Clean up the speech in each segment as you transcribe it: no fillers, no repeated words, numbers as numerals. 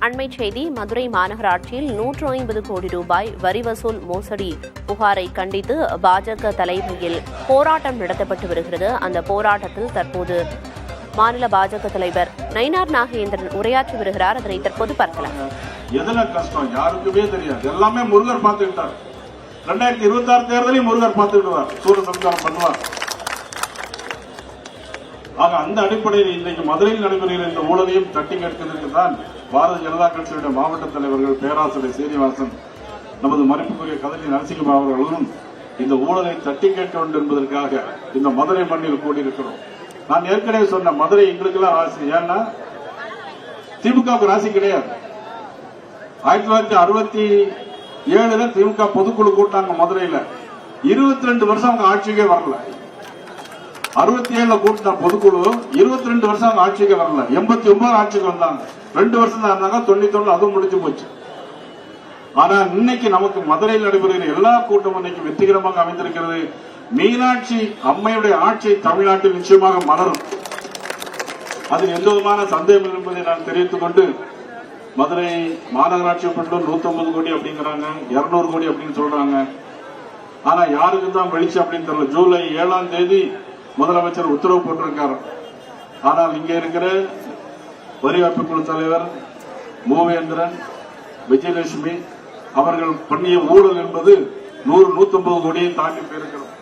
அண்மைச் செய்தி மதுரை மாநகராட்சியில் 150 கோடி ரூபாய் வரி வசூல் மோசடி புகாரை கண்டித்து பாஜக தலைமையில் போராட்டம் நடத்தப்பட்டு வருகிறது. அந்த போராட்டத்தில் தற்போது மாநில பாஜக தலைவர் நயினார் நாகேந்திரன் உரையாற்றி வருகிறார். அதனை தற்போது பார்க்கலாம். எதுல கஷ்டம் யாருக்குமே தெரியாது. எல்லாமே முருகர் பார்த்துக்கிட்டார். 2026 தேர்தலையும் முருகர் பார்த்துக்கிடுவார், சூரசம்சாரம் பண்ணுவார். ஆக அந்த அடிப்படையில் இன்றைக்கு மதுரையில் நடைபெறுகிற இந்த ஊழலையும் தட்டி கேட்கிறதுக்கு தான் பாரதிய ஜனதா கட்சியுடைய மாவட்ட தலைவர்கள் பேராசிரியர் சீனிவாசன், நமது மதிப்புக்குரிய கதலி நரசிங்கமா அவர்களும் இந்த ஊழலை தட்டி கேட்க வேண்டும் என்பதற்காக இந்த மதுரை மண்ணில் கூடியிருக்கிறோம். நான் ஏற்கனவே சொன்ன மதுரை எங்களுக்கு எல்லாம் ராசி. ஏன்னா திமுகவுக்கு ராசி கிடையாது. 1967 திமுக பொதுக்குழு கூட்டாங்க மதுரையில. 22 வருஷம் அவங்க ஆட்சிக்கே வரல. 67 கூட்டின பொதுக்குழு 22 வருஷம் அவங்க ஆட்சிக்கு வரல. 89 ஆட்சிக்கு வந்தாங்க. 2 வருஷம் தான் இருந்தாங்க. 91 அதுவும் முடிஞ்சு போச்சு. ஆனா இன்னைக்கு நமக்கு மதுரையில் நடைபெறுகிற எல்லா கூட்டமும் இன்னைக்கு வெற்றிகரமாக அமைந்திருக்கிறது. மீனாட்சி அம்மையுடைய ஆட்சி தமிழ்நாட்டில் நிச்சயமாக மலரும். அதில் எந்த விதமான சந்தேகம் என்பதை நான் தெரிவித்துக் கொண்டு, மதுரை மாநகராட்சி மட்டும் 150 கோடி அப்படிங்கிறாங்க, 200 கோடி அப்படின்னு சொல்றாங்க. ஆனா யாருக்கு தான் வெளிச்சு அப்படின்னு தெரியல. ஜூலை 7ஆம் தேதி முதலமைச்சர் உத்தரவு போட்டிருக்கார். ஆனால் இங்க இருக்கிற வரி குழு தலைவர் மூவேந்திரன், விஜயலட்சுமி அவர்கள் பண்ணிய ஊழல் என்பது 100-150 கோடியை தாண்டி போயிருக்கிறோம்.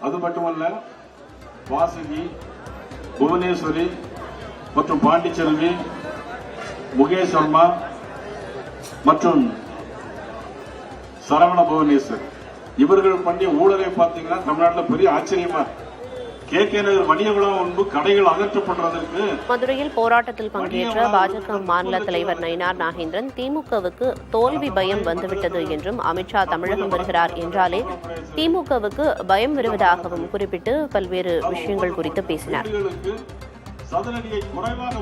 அது மட்டுமல்ல, வாசுகி, புவனேஸ்வரி மற்றும் பாண்டிச்செல்வி, முகேஷ் சர்மா மற்றும் சரவண புவனேஸ்வர் இவர்கள் பண்ணிய ஊழலை பார்த்தீங்கன்னா தமிழ்நாட்டில் பெரிய ஆச்சரியமா. நகர் வணிகவளம் முன்பு கடைகள் அகற்றப்படுவதற்கு மதுரையில் போராட்டத்தில் பங்கேற்ற பாஜக மாநில தலைவர் நயினார் நாகேந்திரன் திமுகவுக்கு தோல்வி பயம் வந்துவிட்டது என்றும், அமித்ஷா தமிழகம் வருகிறார் என்றாலே திமுகவுக்கு பயம் வருவதாகவும் குறிப்பிட்டு பல்வேறு விஷயங்கள் குறித்து பேசினார். சதுரடியை குறைவாக